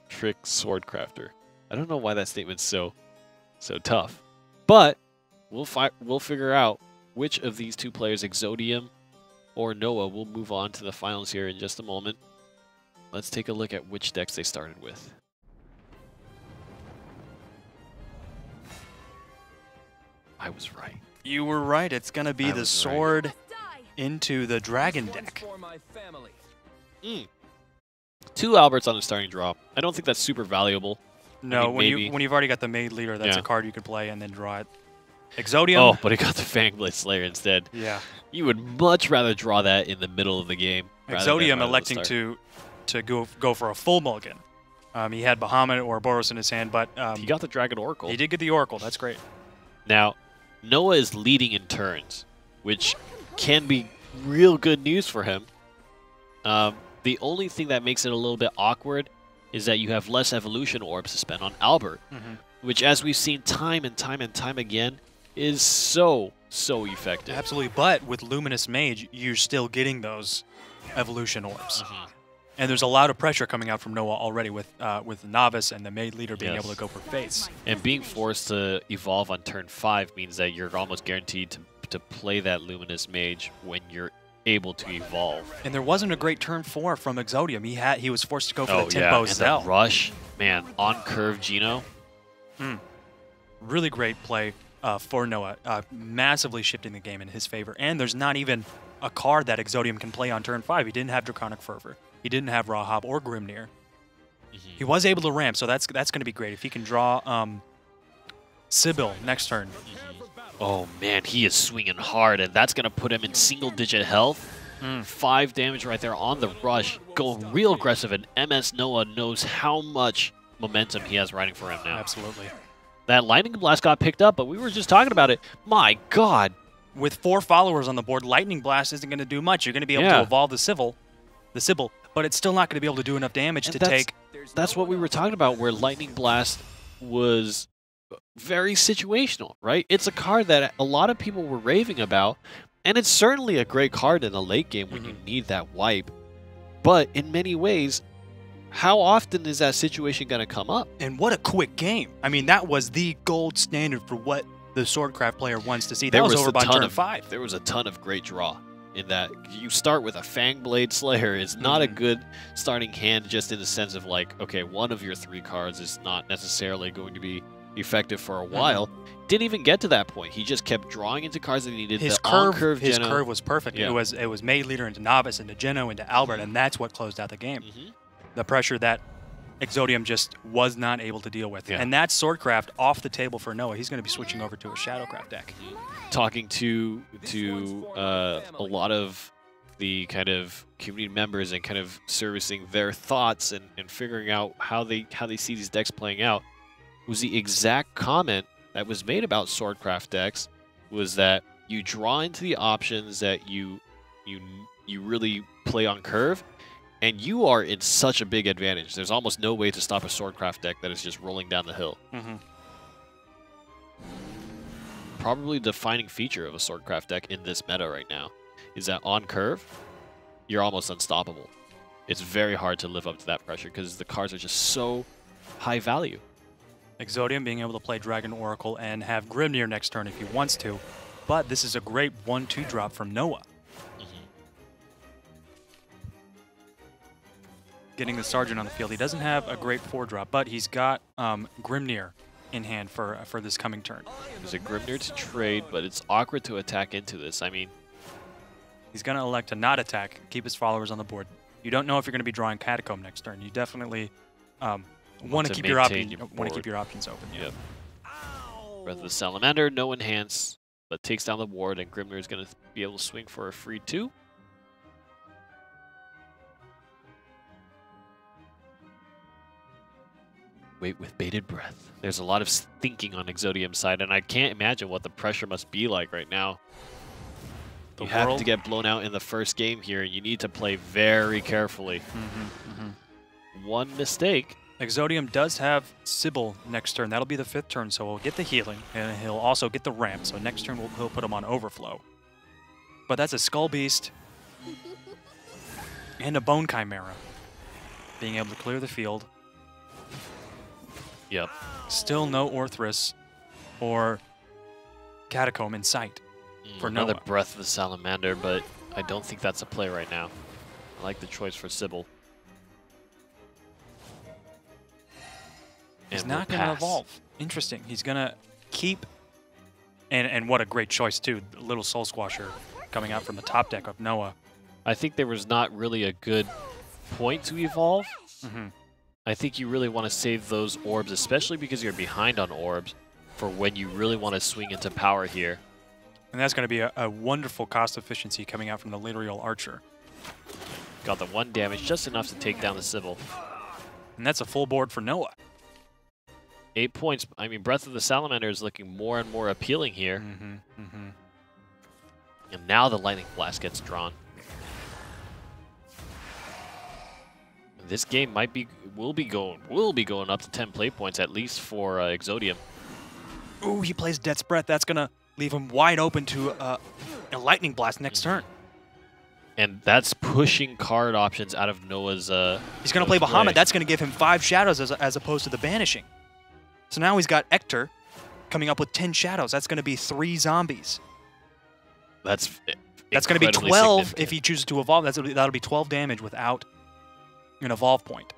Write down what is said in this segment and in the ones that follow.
trick swordcrafter. I don't know why that statement's so tough, but we'll figure out which of these two players, eXodium or Noah, will move on to the finals here in just a moment. Let's take a look at which decks they started with. I was right. You were right. It's going to be the sword into the dragon deck. Two Alberts on a starting draw. I don't think that's super valuable. No, I mean, when you've already got the Maid Leader, that's a card you can play and then draw it. eXodium. Oh, but he got the Fangblade Slayer instead. Yeah. You would much rather draw that in the middle of the game. eXodium electing to go for a full mulligan. He had Bahamut or Boros in his hand, but he got the Dragon Oracle. He did get the Oracle. That's great. Now, Noah is leading in turns, which can be real good news for him. The only thing that makes it a little bit awkward is that you have less evolution orbs to spend on Albert, which, as we've seen time and time and time again, is so effective. Absolutely, but with Luminous Mage, you're still getting those evolution orbs. And there's a lot of pressure coming out from Noah already with Novice and the Maid Leader being able to go for face. And being forced to evolve on turn 5 means that you're almost guaranteed to play that Luminous Mage when you're able to evolve. And there wasn't a great turn 4 from eXodium. He was forced to go for the Tempo Cell. And the rush, man, on curve Geno. Really great play for Noah, massively shifting the game in his favor. And there's not even a card that eXodium can play on turn 5. He didn't have Draconic Fervor. He didn't have Rahab or Grimnir. He was able to ramp, so that's going to be great. If he can draw Sybil next turn. Oh man, he is swinging hard, and that's going to put him in single-digit health. 5 damage right there on the rush. Going real aggressive, and MS Noah knows how much momentum he has riding for him now. Absolutely. That Lightning Blast got picked up, but we were just talking about it. My God. With 4 followers on the board, Lightning Blast isn't going to do much. You're going to be able to evolve the Sybil, but it's still not going to be able to do enough damage to take. That's what we were talking about, where Lightning Blast was very situational, right? It's a card that a lot of people were raving about, and it's certainly a great card in the late game when you need that wipe. But in many ways, how often is that situation going to come up? And what a quick game. I mean, that was the gold standard for what the Swordcraft player wants to see. That was over by turn 5. There was a ton of great draw in that. You start with a Fangblade Slayer. It's not a good starting hand, just in the sense of like, okay, one of your 3 cards is not necessarily going to be effective for a while. Didn't even get to that point. He just kept drawing into cards that he needed. His curve was perfect. Yeah. It was Maid Leader into Novice, into Geno, into Albert, and that's what closed out the game. The pressure that eXodium just was not able to deal with. And that's Swordcraft off the table for Noah. He's going to be switching over to a Shadowcraft deck. Talking to a lot of the kind of community members and kind of servicing their thoughts and figuring out how they see these decks playing out, was the exact comment that was made about Swordcraft decks, was that you draw into the options that you really play on curve, and you are in such a big advantage. There's almost no way to stop a Swordcraft deck that is just rolling down the hill. Probably the defining feature of a Swordcraft deck in this meta right now is that on curve, you're almost unstoppable. It's very hard to live up to that pressure because the cards are just so high value. eXodium being able to play Dragon Oracle and have Grimnir next turn if he wants to, but this is a great 1/2 drop from Noah. Getting the Sergeant on the field. He doesn't have a great 4-drop, but he's got Grimnir in hand for this coming turn. There's a Grimnir to trade, but it's awkward to attack into this. I mean, he's going to elect to not attack, keep his followers on the board. You don't know if you're going to be drawing Catacomb next turn. You definitely want to keep your options open. Yep. Breath of the Salamander, no enhance, but takes down the ward, and Grimnir is going to be able to swing for a free 2. Wait with bated breath. There's a lot of thinking on eXodium's side, and I can't imagine what the pressure must be like right now. You have to get blown out in the first game here, and you need to play very carefully. One mistake. eXodium does have Sybil next turn. That'll be the 5th turn, so he'll get the healing, and he'll also get the ramp. So next turn, he'll put him on Overflow. But that's a Skull Beast and a Bone Chimera. Being able to clear the field. Yep. Still no Orthrus or Catacomb in sight for another Noah. Breath of the Salamander, but I don't think that's a play right now. I like the choice for Sybil. He's not going to evolve. Interesting. He's going to keep... And what a great choice, too. The little Soul Squasher coming out from the top deck of Noah. I think there was not really a good point to evolve. I think you really want to save those orbs, especially because you're behind on orbs, for when you really want to swing into power here. And that's going to be a wonderful cost efficiency coming out from the Laterial Archer. Got the 1 damage, just enough to take down the Sybil. And that's a full board for Noah. 8 points. I mean, Breath of the Salamander is looking more and more appealing here. And now the Lightning Blast gets drawn. This game will be going up to 10 play points at least for eXodium. Ooh, he plays Death's Breath. That's gonna leave him wide open to a Lightning Blast next turn. And that's pushing card options out of Noah's. He's gonna play Bahamut. That's gonna give him 5 shadows as opposed to the banishing. So now he's got Ector coming up with 10 shadows. That's gonna be 3 zombies. That's gonna be 12 if he chooses to evolve. That'll be 12 damage without an evolve point.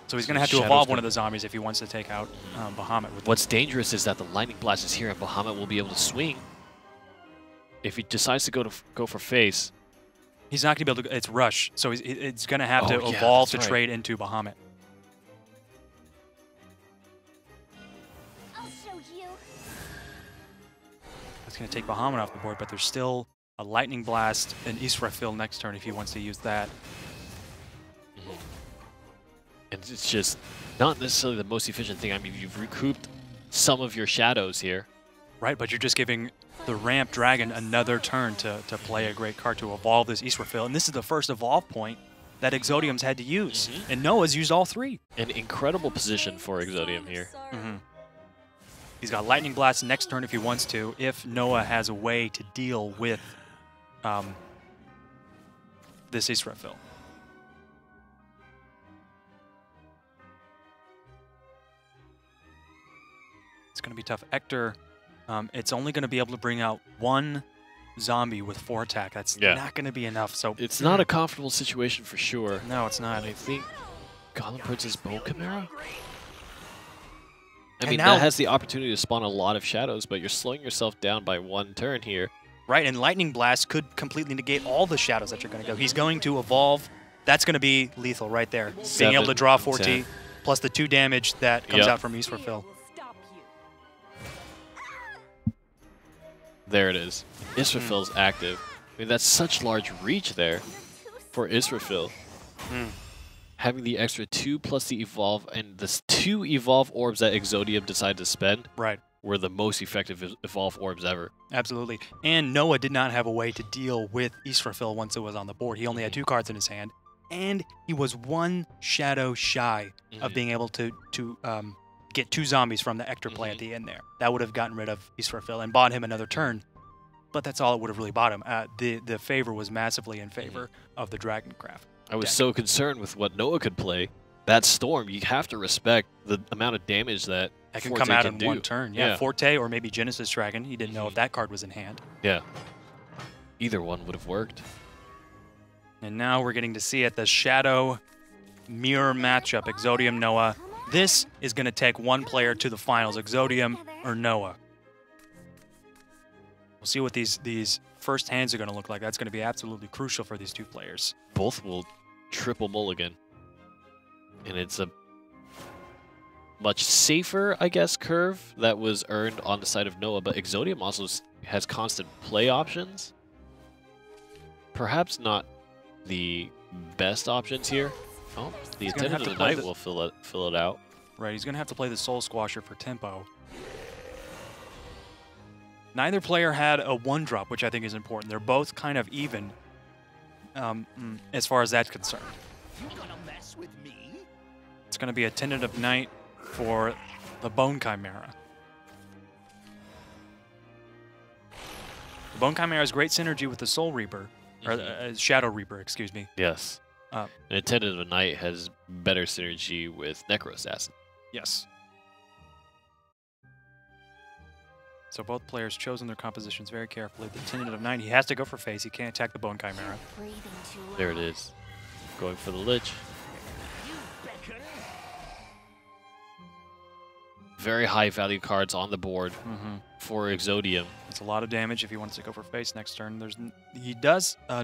So he's going to have to evolve one of the zombies if he wants to take out Bahamut. What's dangerous is that the Lightning Blast is here and Bahamut will be able to swing. If he decides to go for face. He's not going to be able to... It's Rush, so it's going to have to evolve to trade into Bahamut. I'll show you. That's going to take Bahamut off the board, but there's still a Lightning Blast and Israfil next turn if he wants to use that. And it's just not necessarily the most efficient thing. I mean, you've recouped some of your shadows here. Right, but you're just giving the Ramp Dragon another turn to play a great card to evolve this Israfil. And this is the first evolve point that eXodium's had to use. And Noah's used all 3. An incredible position for eXodium here. He's got Lightning Blast next turn if he wants to, if Noah has a way to deal with this Israfil. It's going to be tough. Ector, it's only going to be able to bring out 1 zombie with 4 attack. That's not going to be enough. So it's not a comfortable situation for sure. No, it's not. And I think Goblin Prince's Bone Chimera? I mean, that has the opportunity to spawn a lot of shadows, but you're slowing yourself down by 1 turn here. Right, and Lightning Blast could completely negate all the shadows that you're going to go. He's going to evolve. That's going to be lethal right there. Being able to draw 4T, plus the 2 damage that comes out from Israfil. There it is. Israfil's active. I mean, that's such large reach there for Israfil. Having the extra 2 plus the evolve, and the 2 evolve orbs that eXodium decided to spend were the most effective evolve orbs ever. Absolutely. And Noah did not have a way to deal with Israfil once it was on the board. He only had 2 cards in his hand, and he was 1 shadow shy of being able to get 2 zombies from the Ector play at the end there. That would have gotten rid of Israfil and bought him another turn, but that's all it would have really bought him. The favor was massively in favor of the Dragoncraft. I was so concerned with what Noah could play. That Storm, you have to respect the amount of damage that can Forte come out in do. 1 turn. Yeah, Forte or maybe Genesis Dragon. He didn't know if that card was in hand. Yeah. Either one would have worked. And now we're getting to see it, the Shadow Mirror matchup, eXodium, Noah. This is going to take 1 player to the finals, eXodium or Noah. We'll see what these first hands are going to look like. That's going to be absolutely crucial for these 2 players. Both will triple mulligan. And it's a much safer, I guess, curve that was earned on the side of Noah, but eXodium also has constant play options. Perhaps not the best options here. Oh, the Attendant of the Night will fill it out. Right, he's going to have to play the Soul Squasher for tempo. Neither player had a 1-drop, which I think is important. They're both kind of even as far as that's concerned. It's going to be Attendant of Night for the Bone Chimera. The Bone Chimera has great synergy with the Soul Reaper, or Shadow Reaper, excuse me. Yes. And Attendant of the Night has better synergy with Necro Assassin. Yes. So both players chosen their compositions very carefully. The Tenant of 9, he has to go for face. He can't attack the Bone Chimera. There it is. Going for the Lich. Very high value cards on the board for eXodium. It's a lot of damage if he wants to go for face next turn.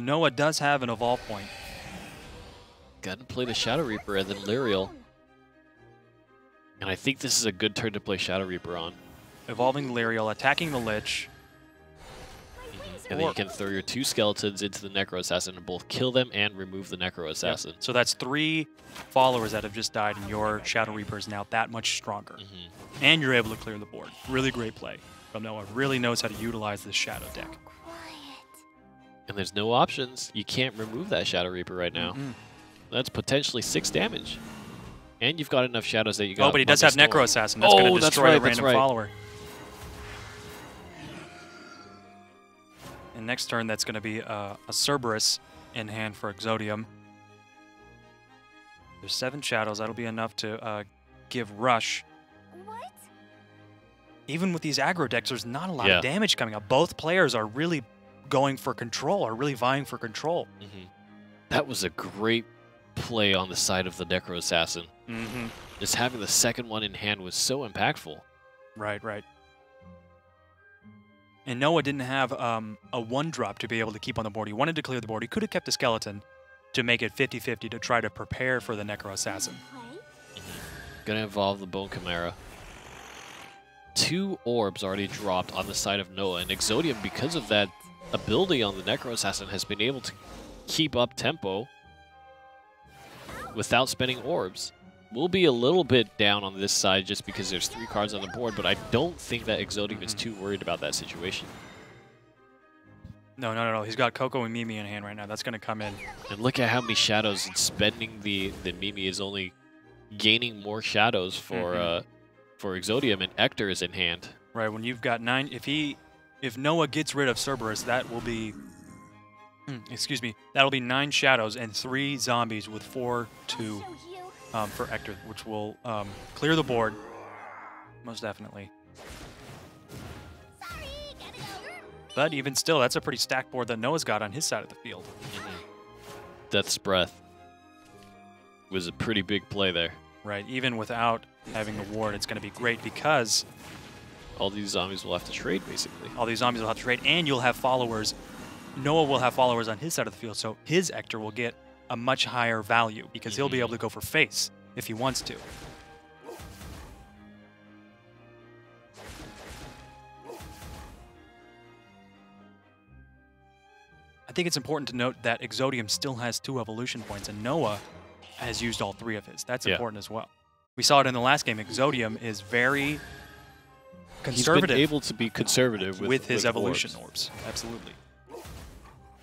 Noah does have an evolve point. Got to play the Shadow Reaper and then Lyriel. And I think this is a good turn to play Shadow Reaper on. Evolving Lyriel, attacking the Lich. And then you can throw your 2 skeletons into the Necro Assassin and both kill them and remove the Necro Assassin. Yep. So that's 3 followers that have just died, and your Shadow Reaper is now that much stronger. And you're able to clear the board. Really great play from Noah. Really knows how to utilize this Shadow deck. And there's no options. You can't remove that Shadow Reaper right now. That's potentially 6 damage. And you've got enough shadows that you got. Oh, but he does have Necro Assassin. That's going to destroy the random follower. And next turn, that's going to be a Cerberus in hand for eXodium. There's 7 shadows. That'll be enough to give Rush. What? Even with these aggro decks, there's not a lot of damage coming up. Both players are really going for control, are really vying for control. That was a great play on the side of the Necro Assassin. Just having the second one in hand was so impactful. Right, right. And Noah didn't have a 1-drop to be able to keep on the board. He wanted to clear the board. He could have kept a skeleton to make it 50-50 to try to prepare for the Necro Assassin. Gonna involve the Bone Chimera. 2 orbs already dropped on the side of Noah, and eXodium, because of that ability on the Necro Assassin, has been able to keep up tempo without spending orbs. We'll be a little bit down on this side just because there's 3 cards on the board, but I don't think that eXodium is too worried about that situation. No. He's got Coco and Mimi in hand right now. That's going to come in. And look at how many shadows, and spending the Mimi is only gaining more shadows for eXodium, and Ector is in hand. Right, when you've got 9, if Noah gets rid of Cerberus, that will be, excuse me, that'll be 9 shadows and 3 zombies with 4/2 for Ector, which will clear the board, most definitely. But even still, that's a pretty stacked board that Noah's got on his side of the field. Death's Breath was a pretty big play there. Right, even without having the ward, it's going to be great because all these zombies will have to trade, basically. All these zombies will have to trade, and you'll have followers. Noah will have followers on his side of the field, so his Ector will get a much higher value because he'll be able to go for face if he wants to. I think it's important to note that eXodium still has 2 evolution points, and Noah has used all 3 of his. That's important as well. We saw it in the last game. eXodium is very conservative. He's been able to be conservative with his evolution orbs. Absolutely.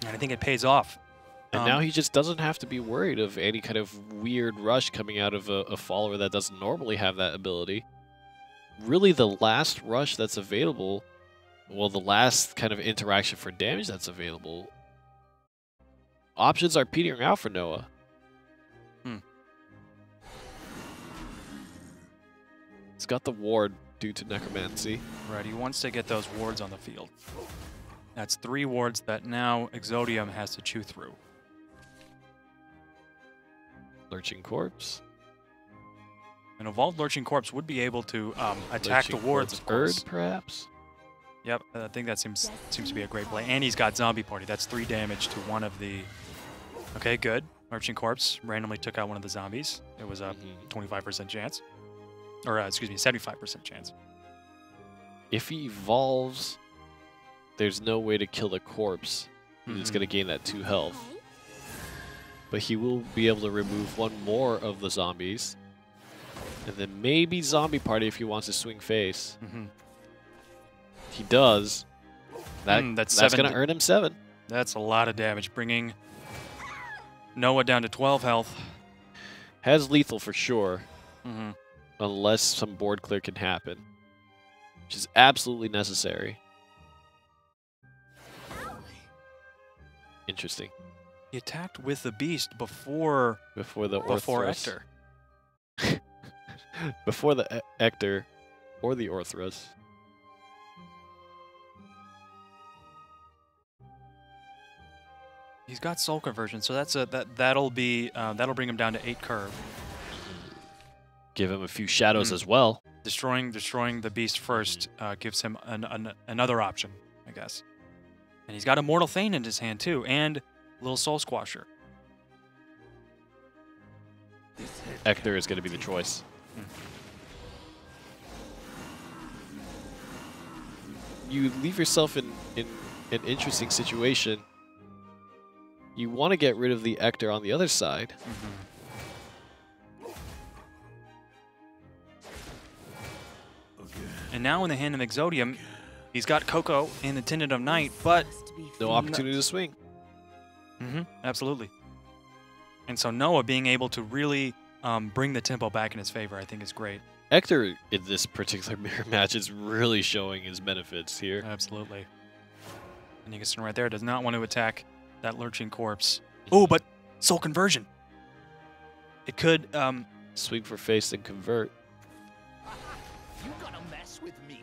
And I think it pays off. And now he just doesn't have to be worried of any kind of weird rush coming out of a follower that doesn't normally have that ability. Really, the last rush that's available, well, the last kind of interaction for damage that's available, options are petering out for Noah. He's got the ward due to necromancy. Right, he wants to get those wards on the field. That's 3 wards that now eXodium has to chew through. Lurching Corpse. An Evolved Lurching Corpse would be able to attack the wards, of course. Perhaps? Yep, I think that seems to be a great play. And he's got Zombie Party. That's 3 damage to one of the... Okay, good. Lurching Corpse randomly took out one of the zombies. It was a 25% chance. Or, excuse me, 75% chance. If he evolves, there's no way to kill the corpse. He's going to gain that 2 health. But he will be able to remove 1 more of the zombies. And then maybe Zombie Party if he wants to swing face. If he does, that's going to earn him 7. That's a lot of damage, bringing Noah down to 12 health. Has lethal for sure. Unless some board clear can happen, which is absolutely necessary. Interesting. He attacked with the beast before the Ector. before the Ector or the Orthros. He's got Soul Conversion, so that'll bring him down to 8 curve. Give him a few shadows as well. Destroying the beast first gives him another option, I guess. And he's got Immortal Thane in his hand too, and a little Soul Squasher. Ector is going to be the choice. You leave yourself in an interesting situation. You want to get rid of the Ector on the other side. And now in the hand of eXodium, he's got Coco and the Attendant of Night, but no opportunity to swing. Absolutely. And so Noah being able to really bring the tempo back in his favor, I think is great. Ector in this particular mirror match is really showing his benefits here. Absolutely. And Nicholson right there does not want to attack that Lurching Corpse. Oh, but Soul Conversion. It could swing for face and convert. You gonna mess with me?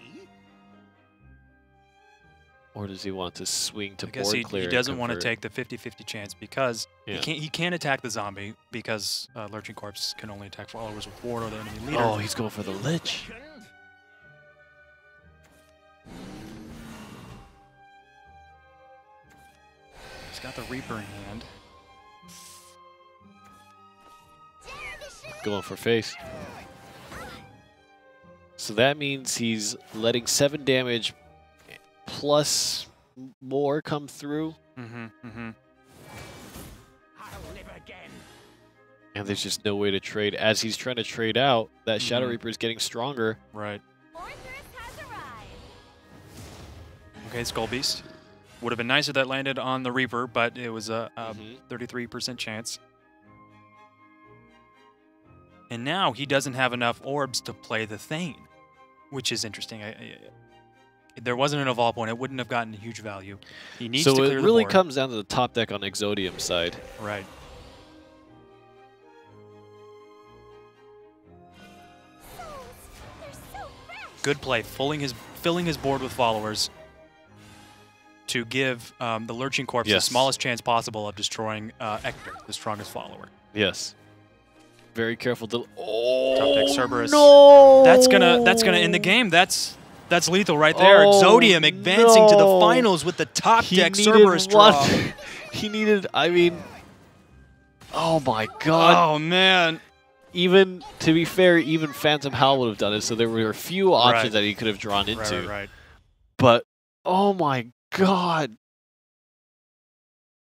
Or does he want to swing to I guess board clear? He doesn't want to take the 50-50 chance because yeah. he can't attack the zombie because Lurching Corpse can only attack followers with ward or the enemy leader. Oh, he's going for the Lich. He's got the Reaper in hand. Going for face. So that means he's letting 7 damage plus more come through. I'll live again. And there's just no way to trade. As he's trying to trade out, that Shadow Reaper is getting stronger. Right. Okay, Skull Beast. Would have been nicer that landed on the Reaper, but it was a 33% chance. And now he doesn't have enough orbs to play the Thane, which is interesting. There wasn't an evolve point. It wouldn't have gotten huge value. He needs to clear the board. So it really comes down to the top deck on eXodium side. Right. Good play, filling his board with followers to give the Lurching Corpse the smallest chance possible of destroying Ector, the strongest follower. Yes. Very careful to. Oh, top deck Cerberus. No! That's gonna end the game. That's lethal right there. eXodium advancing to the finals with the top deck Cerberus draw. He needed. I mean. Oh my God. Oh man. Even to be fair, even Phantom Howl would have done it. So there were a few options that he could have drawn into. Right. But oh my God.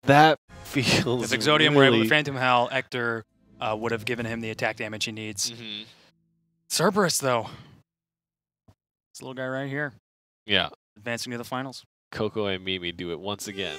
That feels. If eXodium really... were able to Phantom Howl, Ector would have given him the attack damage he needs. Cerberus, though. This little guy right here. Yeah. Advancing to the finals. Coco and Mimi do it once again.